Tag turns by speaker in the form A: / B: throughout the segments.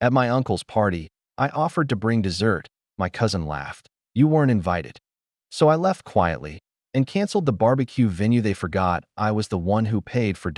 A: At my uncle's party, I offered to bring dessert. My cousin laughed. You weren't invited. So I left quietly and canceled the barbecue venue. They forgot I was the one who paid for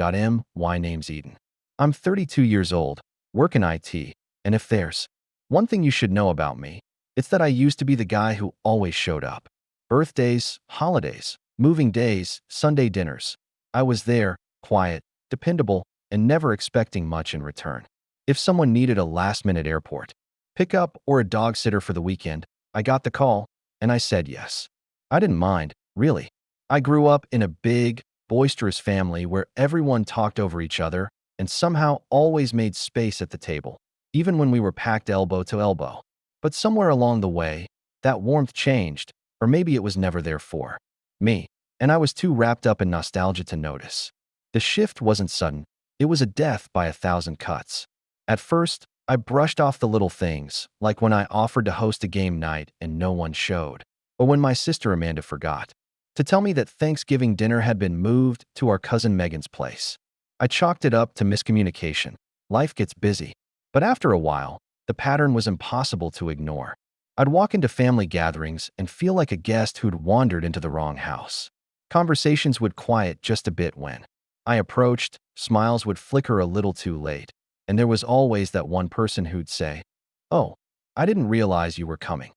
A: my name's Eden. I'm 32 years old, work in IT, and if there's one thing you should know about me, it's that I used to be the guy who always showed up. Birthdays, holidays, moving days, Sunday dinners. I was there, quiet, dependable, and never expecting much in return. If someone needed a last-minute airport pickup or a dog sitter for the weekend, I got the call, and I said yes. I didn't mind, really. I grew up in a big, boisterous family where everyone talked over each other and somehow always made space at the table, even when we were packed elbow to elbow. But somewhere along the way, that warmth changed, or maybe it was never there for me, and I was too wrapped up in nostalgia to notice. The shift wasn't sudden. It was a death by 1,000 cuts. At first, I brushed off the little things, like when I offered to host a game night and no one showed, or when my sister Amanda forgot to tell me that Thanksgiving dinner had been moved to our cousin Megan's place. I chalked it up to miscommunication. Life gets busy. But after a while, the pattern was impossible to ignore. I'd walk into family gatherings and feel like a guest who'd wandered into the wrong house. Conversations would quiet just a bit when I approached, smiles would flicker a little too late, and there was always that one person who'd say, "Oh, I didn't realize you were coming."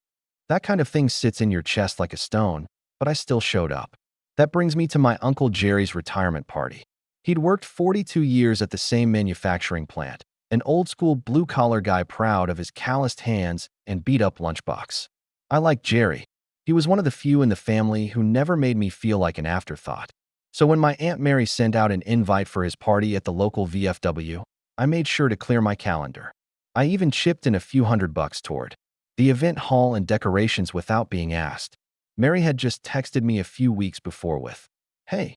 A: That kind of thing sits in your chest like a stone, but I still showed up. That brings me to my Uncle Jerry's retirement party. He'd worked 42 years at the same manufacturing plant, an old-school blue-collar guy proud of his calloused hands and beat-up lunchbox. I liked Jerry. He was one of the few in the family who never made me feel like an afterthought. So when my Aunt Mary sent out an invite for his party at the local VFW, I made sure to clear my calendar. I even chipped in a few $100 toward the event hall and decorations without being asked. Mary had just texted me a few weeks before with, "Hey,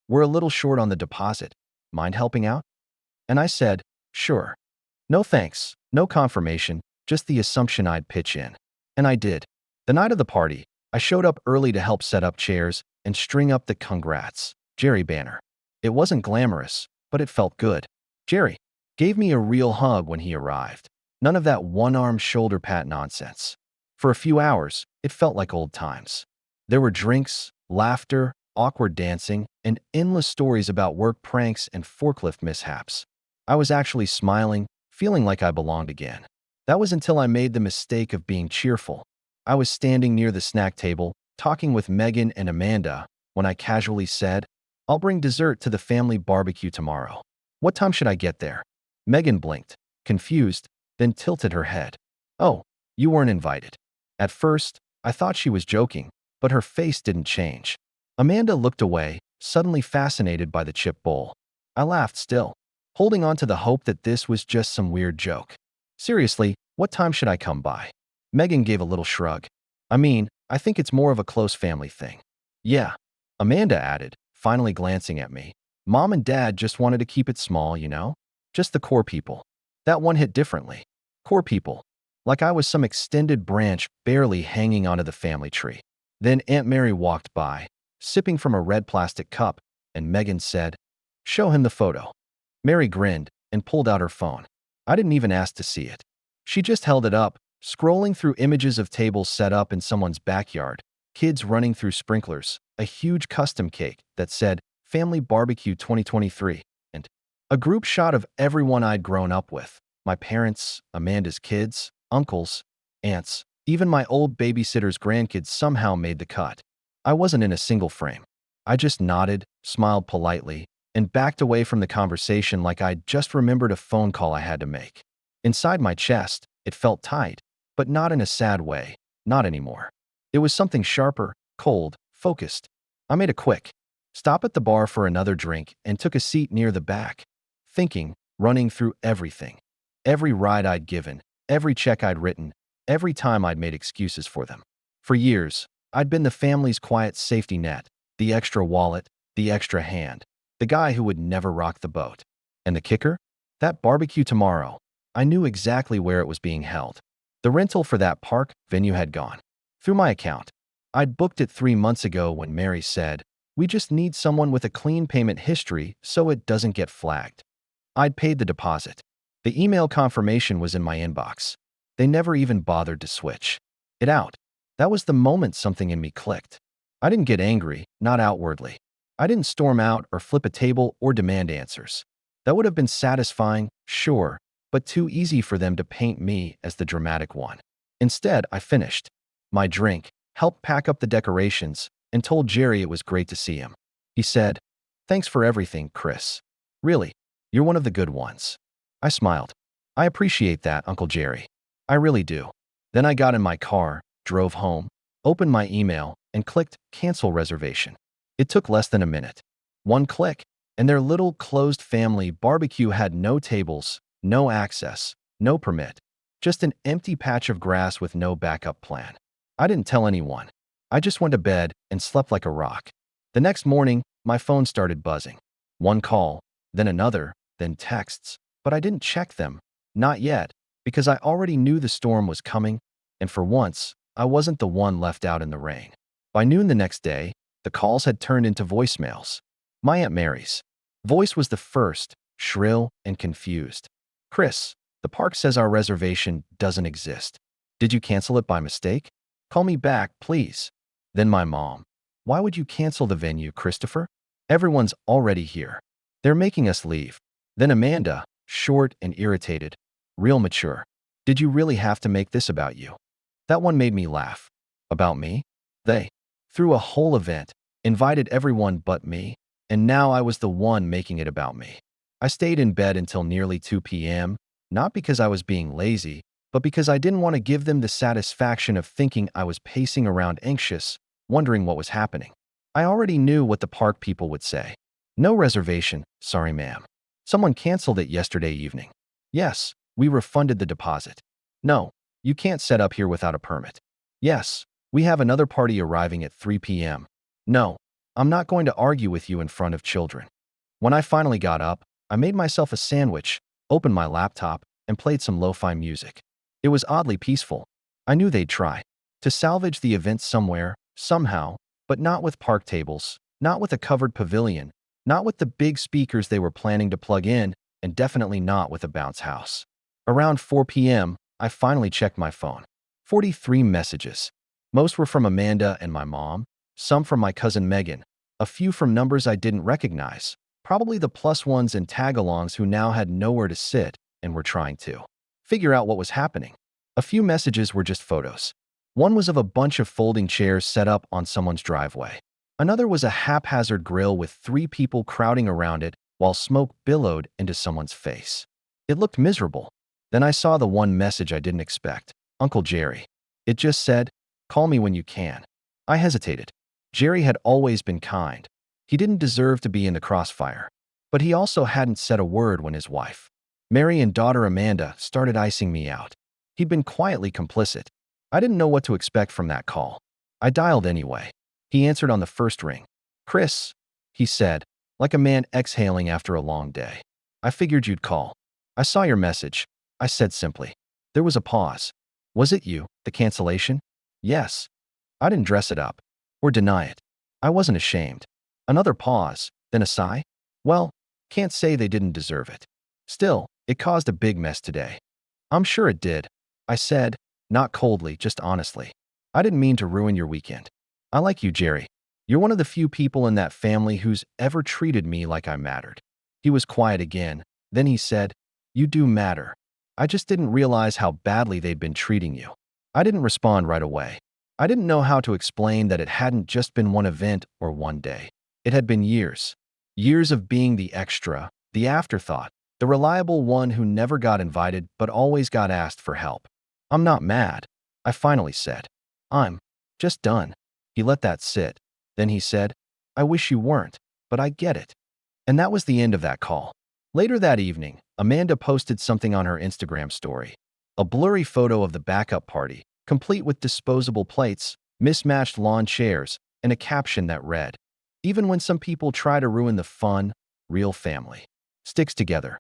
A: we're a little short on the deposit. Mind helping out?" And I said, "Sure. No thanks, no confirmation, just the assumption I'd pitch in." And I did. The night of the party, I showed up early to help set up chairs and string up the "Congrats, Jerry" banner. It wasn't glamorous, but it felt good. Jerry gave me a real hug when he arrived. None of that one-arm shoulder pat nonsense. For a few hours, it felt like old times. There were drinks, laughter, awkward dancing, and endless stories about work pranks and forklift mishaps. I was actually smiling, feeling like I belonged again. That was until I made the mistake of being cheerful. I was standing near the snack table, talking with Megan and Amanda, when I casually said, "I'll bring dessert to the family barbecue tomorrow. What time should I get there?" Megan blinked, confused, then tilted her head. "Oh, you weren't invited." At first, I thought she was joking, but her face didn't change. Amanda looked away, suddenly fascinated by the chip bowl. I laughed still, holding on to the hope that this was just some weird joke. "Seriously, what time should I come by?" Megan gave a little shrug. I think it's more of a close family thing." "Yeah," Amanda added, finally glancing at me. "Mom and Dad just wanted to keep it small, you know? Just the core people." That one hit differently. Core people. Like I was some extended branch barely hanging onto the family tree. Then Aunt Mary walked by, sipping from a red plastic cup, and Megan said, "Show him the photo." Mary grinned and pulled out her phone. I didn't even ask to see it. She just held it up, scrolling through images of tables set up in someone's backyard, kids running through sprinklers, a huge custom cake that said, "Family Barbecue 2023, and a group shot of everyone I'd grown up with. My parents, Amanda's kids, uncles, aunts, even my old babysitter's grandkids somehow made the cut. I wasn't in a single frame. I just nodded, smiled politely, and backed away from the conversation like I'd just remembered a phone call I had to make. Inside my chest, it felt tight, but not in a sad way, not anymore. It was something sharper, cold, focused. I made a quick stop at the bar for another drink and took a seat near the back, thinking, running through everything. Every ride I'd given, every check I'd written, every time I'd made excuses for them. For years, I'd been the family's quiet safety net, the extra wallet, the extra hand, the guy who would never rock the boat. And the kicker? That barbecue tomorrow. I knew exactly where it was being held. The rental for that park venue had gone through my account. I'd booked it 3 months ago when Mary said, "We just need someone with a clean payment history so it doesn't get flagged." I'd paid the deposit. The email confirmation was in my inbox. They never even bothered to switch it out. That was the moment something in me clicked. I didn't get angry, not outwardly. I didn't storm out or flip a table or demand answers. That would have been satisfying, sure, but too easy for them to paint me as the dramatic one. Instead, I finished my drink, helped pack up the decorations, and told Jerry it was great to see him. He said, "Thanks for everything, Chris. Really, you're one of the good ones." I smiled. "I appreciate that, Uncle Jerry. I really do." Then I got in my car, drove home, opened my email, and clicked Cancel Reservation. It took less than a minute. One click, and their little closed family barbecue had no tables, no access, no permit, just an empty patch of grass with no backup plan. I didn't tell anyone. I just went to bed and slept like a rock. The next morning, my phone started buzzing. One call, then another, then texts, but I didn't check them. Not yet, because I already knew the storm was coming, and for once, I wasn't the one left out in the rain. By noon the next day, the calls had turned into voicemails. My Aunt Mary's voice was the first, shrill and confused. "Chris, the park says our reservation doesn't exist. Did you cancel it by mistake? Call me back, please." Then my mom, "Why would you cancel the venue, Christopher? Everyone's already here. They're making us leave." Then Amanda, short and irritated, real mature. "Did you really have to make this about you?" That one made me laugh. About me? They threw a whole event, invited everyone but me, and now I was the one making it about me. I stayed in bed until nearly 2 p.m., not because I was being lazy, but because I didn't want to give them the satisfaction of thinking I was pacing around anxious, wondering what was happening. I already knew what the park people would say. "No reservation, sorry ma'am. Someone canceled it yesterday evening." "Yes, we refunded the deposit." "No, you can't set up here without a permit." "Yes, we have another party arriving at 3 p.m. "No, I'm not going to argue with you in front of children." When I finally got up, I made myself a sandwich, opened my laptop, and played some lo-fi music. It was oddly peaceful. I knew they'd try to salvage the event somewhere, somehow, but not with park tables, not with a covered pavilion, not with the big speakers they were planning to plug in, and definitely not with a bounce house. Around 4 p.m., I finally checked my phone. 43 messages. Most were from Amanda and my mom, some from my cousin Megan, a few from numbers I didn't recognize, probably the plus ones and tag-alongs who now had nowhere to sit and were trying to figure out what was happening. A few messages were just photos. One was of a bunch of folding chairs set up on someone's driveway. Another was a haphazard grill with 3 people crowding around it while smoke billowed into someone's face. It looked miserable. Then I saw the one message I didn't expect. Uncle Jerry. It just said, "Call me when you can." I hesitated. Jerry had always been kind. He didn't deserve to be in the crossfire. But he also hadn't said a word when his wife, Mary, and daughter Amanda started icing me out. He'd been quietly complicit. I didn't know what to expect from that call. I dialed anyway. He answered on the first ring. "Chris," he said, like a man exhaling after a long day. "I figured you'd call. I saw your message," I said simply. There was a pause. "Was it you, the cancellation?" "Yes." I didn't dress it up or deny it. I wasn't ashamed. Another pause, then a sigh. "Well, can't say they didn't deserve it. Still, it caused a big mess today." "I'm sure it did," I said, not coldly, just honestly. "I didn't mean to ruin your weekend. I like you, Jerry. You're one of the few people in that family who's ever treated me like I mattered." He was quiet again. Then he said, "You do matter. I just didn't realize how badly they'd been treating you." I didn't respond right away. I didn't know how to explain that it hadn't just been one event or one day. It had been years. Years of being the extra, the afterthought, the reliable one who never got invited but always got asked for help. "I'm not mad," I finally said. "I'm just done." He let that sit. Then he said, "I wish you weren't, but I get it." And that was the end of that call. Later that evening, Amanda posted something on her Instagram story. A blurry photo of the backup party, complete with disposable plates, mismatched lawn chairs, and a caption that read, "Even when some people try to ruin the fun, real family sticks together."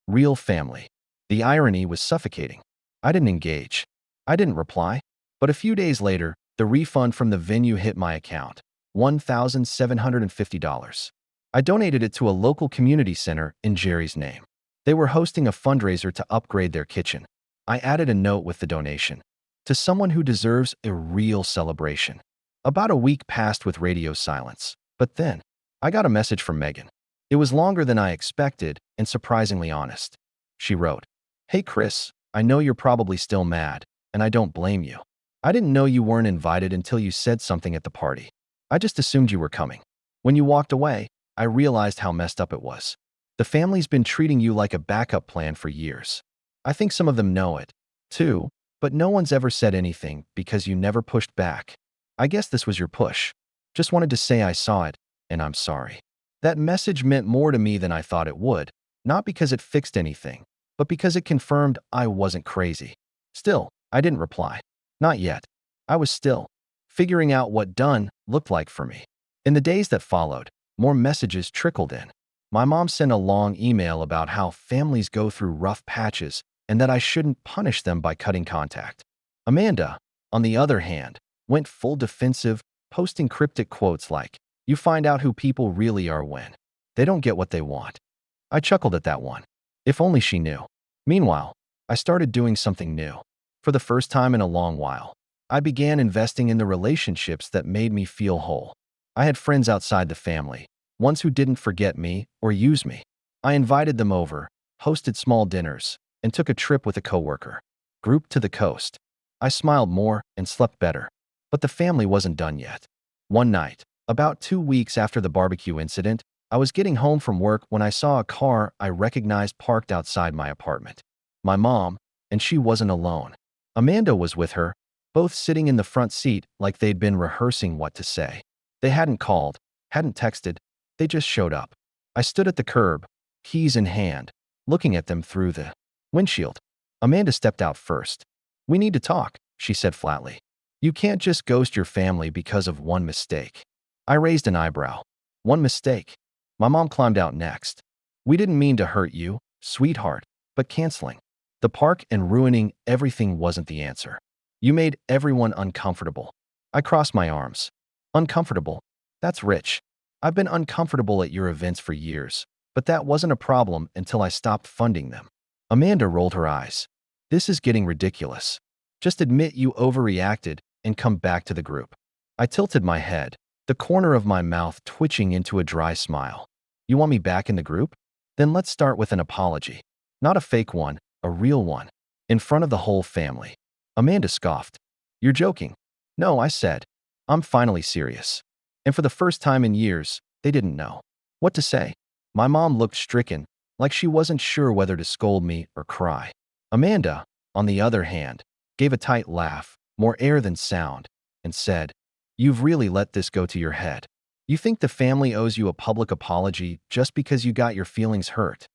A: Real family. The irony was suffocating. I didn't engage. I didn't reply. But a few days later, the refund from the venue hit my account. $1,750. I donated it to a local community center in Jerry's name. They were hosting a fundraiser to upgrade their kitchen. I added a note with the donation. To someone who deserves a real celebration. About a week passed with radio silence. But then, I got a message from Megan. It was longer than I expected and surprisingly honest. She wrote, "Hey Chris, I know you're probably still mad, and I don't blame you. I didn't know you weren't invited until you said something at the party. I just assumed you were coming. When you walked away, I realized how messed up it was. The family's been treating you like a backup plan for years. I think some of them know it, too, but no one's ever said anything because you never pushed back. I guess this was your push. Just wanted to say I saw it, and I'm sorry." That message meant more to me than I thought it would, not because it fixed anything, but because it confirmed I wasn't crazy. Still, I didn't reply. Not yet. I was still figuring out what done looked like for me. In the days that followed, more messages trickled in. My mom sent a long email about how families go through rough patches and that I shouldn't punish them by cutting contact. Amanda, on the other hand, went full defensive, posting cryptic quotes like, "You find out who people really are when they don't get what they want." I chuckled at that one. If only she knew. Meanwhile, I started doing something new. For the first time in a long while, I began investing in the relationships that made me feel whole. I had friends outside the family, ones who didn't forget me or use me. I invited them over, hosted small dinners, and took a trip with a coworker. Group to the coast. I smiled more and slept better. But the family wasn't done yet. One night, about 2 weeks after the barbecue incident, I was getting home from work when I saw a car I recognized parked outside my apartment. My mom, and she wasn't alone. Amanda was with her, both sitting in the front seat like they'd been rehearsing what to say. They hadn't called, hadn't texted, they just showed up. I stood at the curb, keys in hand, looking at them through the windshield. Amanda stepped out first. "We need to talk," she said flatly. "You can't just ghost your family because of one mistake." I raised an eyebrow. "One mistake?" My mom climbed out next. "We didn't mean to hurt you, sweetheart, but canceling the park and ruining everything wasn't the answer. You made everyone uncomfortable." I crossed my arms. "Uncomfortable? That's rich. I've been uncomfortable at your events for years, but that wasn't a problem until I stopped funding them." Amanda rolled her eyes. "This is getting ridiculous. Just admit you overreacted and come back to the group." I tilted my head, the corner of my mouth twitching into a dry smile. "You want me back in the group? Then let's start with an apology. Not a fake one, a real one. In front of the whole family." Amanda scoffed. "You're joking." "No," I said. "I'm finally serious." And for the first time in years, they didn't know what to say. My mom looked stricken, like she wasn't sure whether to scold me or cry. Amanda, on the other hand, gave a tight laugh, more air than sound, and said, "You've really let this go to your head. You think the family owes you a public apology just because you got your feelings hurt?"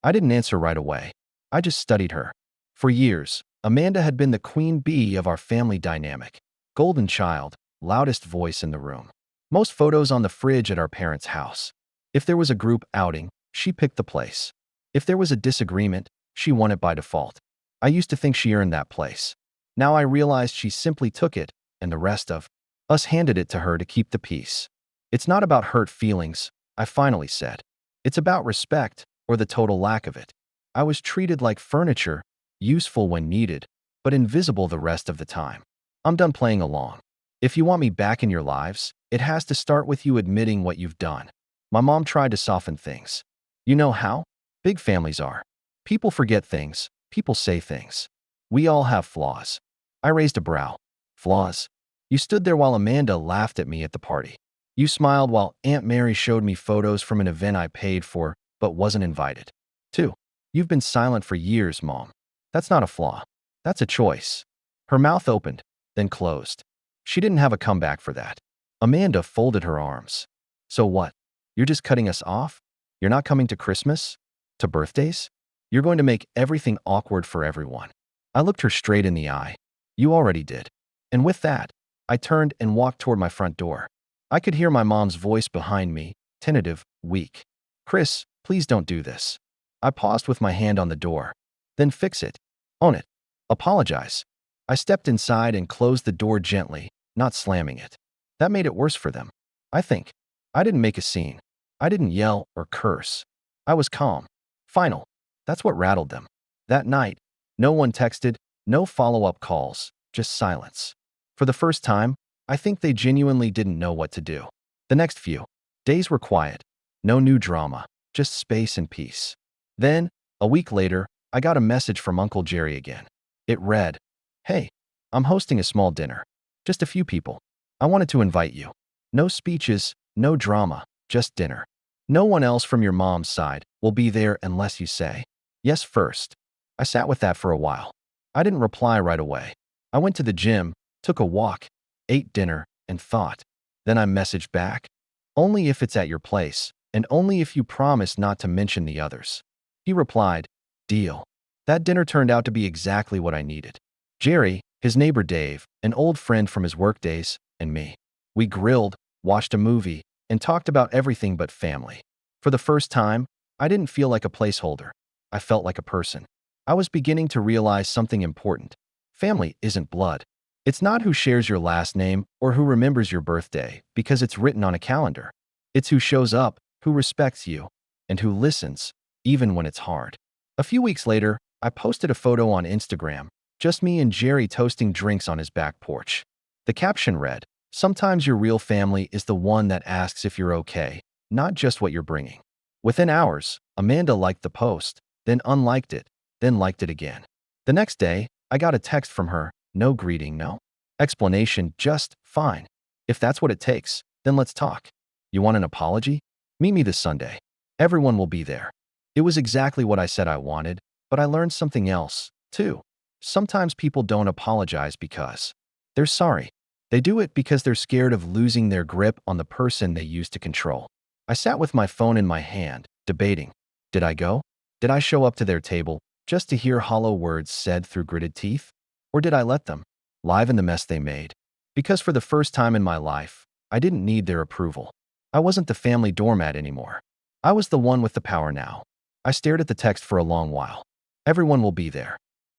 A: I didn't answer right away. I just studied her. For years, Amanda had been the queen bee of our family dynamic. Golden child, loudest voice in the room. Most photos on the fridge at our parents' house. If there was a group outing, she picked the place. If there was a disagreement, she won it by default. I used to think she earned that place. Now I realized she simply took it, and the rest of us handed it to her to keep the peace. "It's not about hurt feelings," I finally said. "It's about respect, or the total lack of it. I was treated like furniture, useful when needed, but invisible the rest of the time. I'm done playing along. If you want me back in your lives, it has to start with you admitting what you've done." My mom tried to soften things. "You know how big families are. People forget things, people say things. We all have flaws." I raised a brow. "Flaws?" "You stood there while Amanda laughed at me at the party. You smiled while Aunt Mary showed me photos from an event I paid for but wasn't invited. 2. You've been silent for years, Mom. That's not a flaw. That's a choice." Her mouth opened, then closed. She didn't have a comeback for that. Amanda folded her arms. "So what? You're just cutting us off? You're not coming to Christmas? To birthdays? You're going to make everything awkward for everyone." I looked her straight in the eye. "You already did." And with that, I turned and walked toward my front door. I could hear my mom's voice behind me, tentative, weak. "Chris, please don't do this." I paused with my hand on the door. "Then fix it. Own it. Apologize." I stepped inside and closed the door gently, not slamming it. That made it worse for them, I think. I didn't make a scene. I didn't yell or curse. I was calm. Final. That's what rattled them. That night, no one texted, no follow-up calls, just silence. For the first time, I think they genuinely didn't know what to do. The next few days were quiet. No new drama, just space and peace. Then, a week later, I got a message from Uncle Jerry again. It read, "Hey, I'm hosting a small dinner. Just a few people. I wanted to invite you. No speeches, no drama, just dinner. No one else from your mom's side will be there unless you say yes first." I sat with that for a while. I didn't reply right away. I went to the gym, took a walk, ate dinner, and thought. Then I messaged back. "Only if it's at your place, and only if you promise not to mention the others." He replied, "Deal." That dinner turned out to be exactly what I needed. Jerry, his neighbor Dave, an old friend from his workdays, and me. We grilled, watched a movie, and talked about everything but family. For the first time, I didn't feel like a placeholder. I felt like a person. I was beginning to realize something important. Family isn't blood. It's not who shares your last name or who remembers your birthday because it's written on a calendar. It's who shows up, who respects you, and who listens, even when it's hard. A few weeks later, I posted a photo on Instagram, just me and Jerry toasting drinks on his back porch. The caption read, "Sometimes your real family is the one that asks if you're okay, not just what you're bringing." Within hours, Amanda liked the post, then unliked it, then liked it again. The next day, I got a text from her, no greeting, no explanation, just fine. "If that's what it takes, then let's talk. You want an apology? Meet me this Sunday. Everyone will be there." It was exactly what I said I wanted, but I learned something else, too. Sometimes people don't apologize because they're sorry. They do it because they're scared of losing their grip on the person they used to control. I sat with my phone in my hand, debating. Did I go? Did I show up to their table just to hear hollow words said through gritted teeth? Or did I let them live in the mess they made? Because for the first time in my life, I didn't need their approval. I wasn't the family doormat anymore. I was the one with the power now. I stared at the text for a long while. Everyone will be there.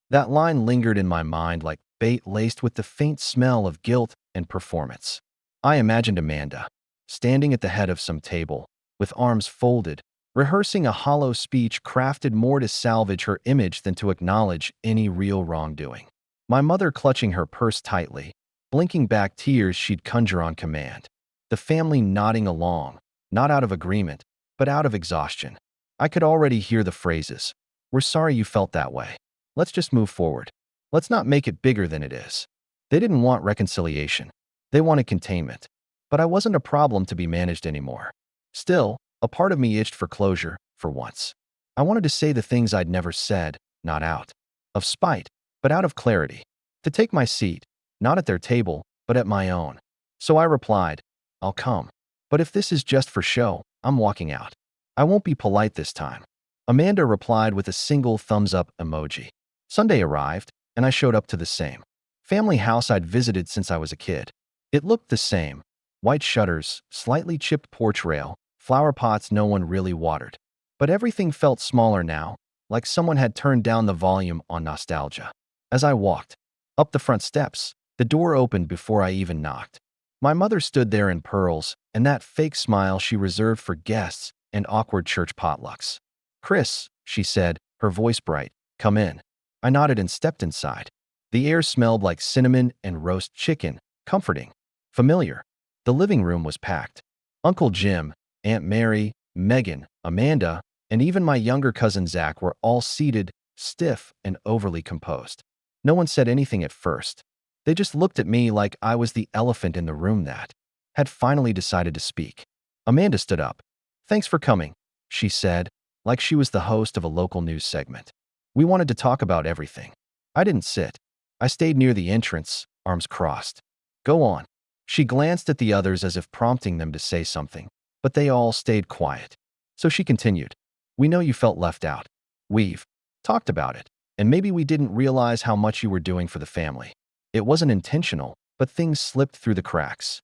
A: That line lingered in my mind like bait laced with the faint smell of guilt and performance. I imagined Amanda, standing at the head of some table, with arms folded, rehearsing a hollow speech crafted more to salvage her image than to acknowledge any real wrongdoing. My mother clutching her purse tightly, blinking back tears she'd conjure on command. The family nodding along, not out of agreement, but out of exhaustion. I could already hear the phrases. "We're sorry you felt that way. Let's just move forward. Let's not make it bigger than it is." They didn't want reconciliation. They wanted containment. But I wasn't a problem to be managed anymore. Still, a part of me itched for closure, for once. I wanted to say the things I'd never said, not out of spite, but out of clarity. To take my seat, not at their table, but at my own. So I replied, "I'll come. But if this is just for show, I'm walking out. I won't be polite this time." Amanda replied with a single thumbs-up emoji. Sunday arrived, and I showed up to the same family house I'd visited since I was a kid. It looked the same. White shutters, slightly chipped porch rail, flower pots no one really watered. But everything felt smaller now, like someone had turned down the volume on nostalgia. As I walked up the front steps, the door opened before I even knocked. My mother stood there in pearls, and that fake smile she reserved for guests and awkward church potlucks. "Chris," she said, her voice bright, "come in." I nodded and stepped inside. The air smelled like cinnamon and roast chicken, comforting, familiar. The living room was packed. Uncle Jim, Aunt Mary, Megan, Amanda, and even my younger cousin Zach were all seated, stiff and overly composed. No one said anything at first. They just looked at me like I was the elephant in the room that had finally decided to speak. Amanda stood up. "Thanks for coming," she said, like she was the host of a local news segment. "We wanted to talk about everything." I didn't sit. I stayed near the entrance, arms crossed. "Go on." She glanced at the others as if prompting them to say something, but they all stayed quiet. So she continued, "We know you felt left out. We've talked about it, and maybe we didn't realize how much you were doing for the family. It wasn't intentional, but things slipped through the cracks.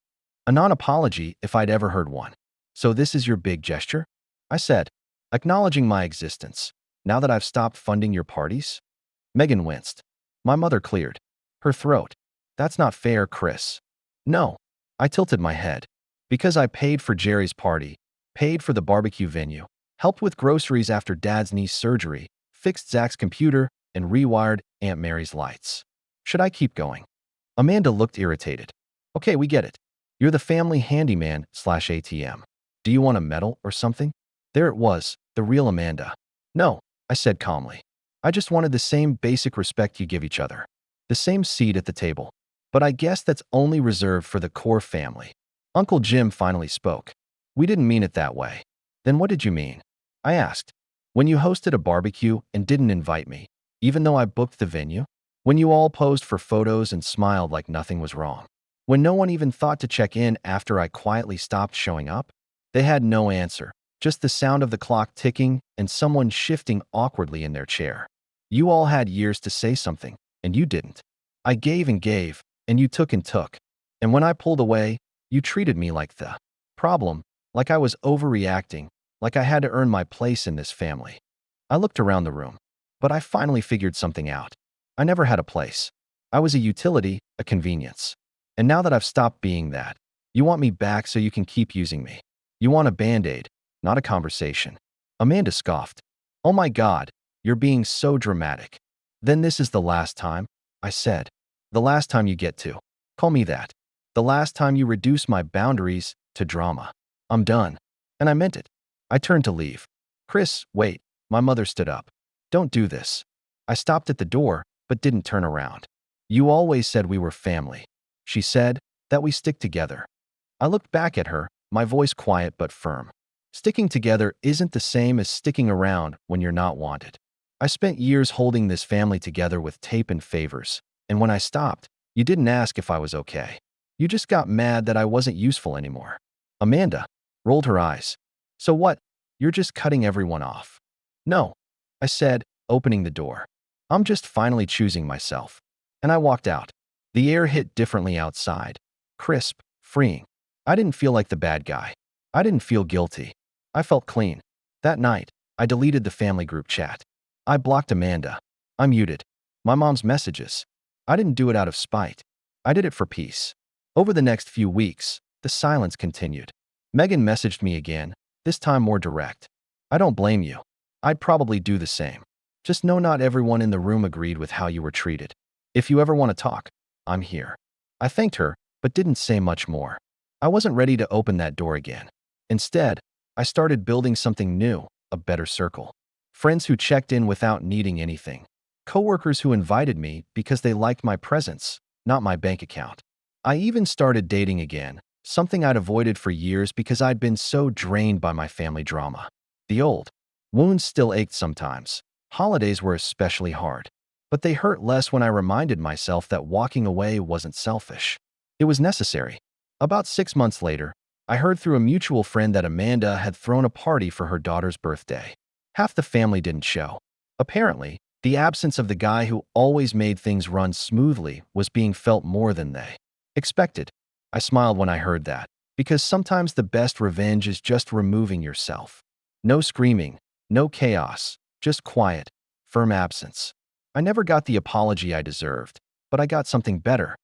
A: A non-apology if I'd ever heard one. So this is your big gesture?" I said, acknowledging my existence. "Now that I've stopped funding your parties?" Megan winced. My mother cleared her throat. "That's not fair, Chris." "No." I tilted my head. "Because I paid for Jerry's party, paid for the barbecue venue, helped with groceries after Dad's knee surgery, fixed Zach's computer, and rewired Aunt Mary's lights. Should I keep going? Amanda looked irritated. Okay, we get it. You're the family handyman/ATM. Do you want a medal or something? There it was, the real Amanda. No, I said calmly. I just wanted the same basic respect you give each other. The same seat at the table. But I guess that's only reserved for the core family. Uncle Jim finally spoke. We didn't mean it that way. Then what did you mean? I asked. When you hosted a barbecue and didn't invite me, even though I booked the venue? When you all posed for photos and smiled like nothing was wrong? When no one even thought to check in after I quietly stopped showing up? They had no answer, just the sound of the clock ticking and someone shifting awkwardly in their chair. You all had years to say something, and you didn't. I gave and gave, and you took and took. And when I pulled away, you treated me like the problem, like I was overreacting, like I had to earn my place in this family. I looked around the room, but I finally figured something out. I never had a place. I was a utility, a convenience. And now that I've stopped being that, you want me back so you can keep using me. You want a Band-Aid, not a conversation. Amanda scoffed. Oh my God, you're being so dramatic. Then this is the last time, I said. The last time you get to. Call me that. The last time you reduce my boundaries to drama. I'm done. And I meant it. I turned to leave. Chris, wait. My mother stood up. Don't do this. I stopped at the door, but didn't turn around. You always said we were family. She said, that we stick together. I looked back at her, my voice quiet but firm. Sticking together isn't the same as sticking around when you're not wanted. I spent years holding this family together with tape and favors, and when I stopped, you didn't ask if I was okay. You just got mad that I wasn't useful anymore. Amanda rolled her eyes. So what? You're just cutting everyone off. No, I said, opening the door. I'm just finally choosing myself. And I walked out. The air hit differently outside. Crisp, freeing. I didn't feel like the bad guy. I didn't feel guilty. I felt clean. That night, I deleted the family group chat. I blocked Amanda. I muted my mom's messages. I didn't do it out of spite. I did it for peace. Over the next few weeks, the silence continued. Megan messaged me again, this time more direct. I don't blame you. I'd probably do the same. Just know not everyone in the room agreed with how you were treated. If you ever want to talk, I'm here. I thanked her, but didn't say much more. I wasn't ready to open that door again. Instead, I started building something new, a better circle. Friends who checked in without needing anything. Coworkers who invited me because they liked my presence, not my bank account. I even started dating again, something I'd avoided for years because I'd been so drained by my family drama. The old wounds still ached sometimes. Holidays were especially hard. But they hurt less when I reminded myself that walking away wasn't selfish. It was necessary. About 6 months later, I heard through a mutual friend that Amanda had thrown a party for her daughter's birthday. Half the family didn't show. Apparently, the absence of the guy who always made things run smoothly was being felt more than they expected. I smiled when I heard that, because sometimes the best revenge is just removing yourself. No screaming, no chaos, just quiet, firm absence. I never got the apology I deserved, but I got something better,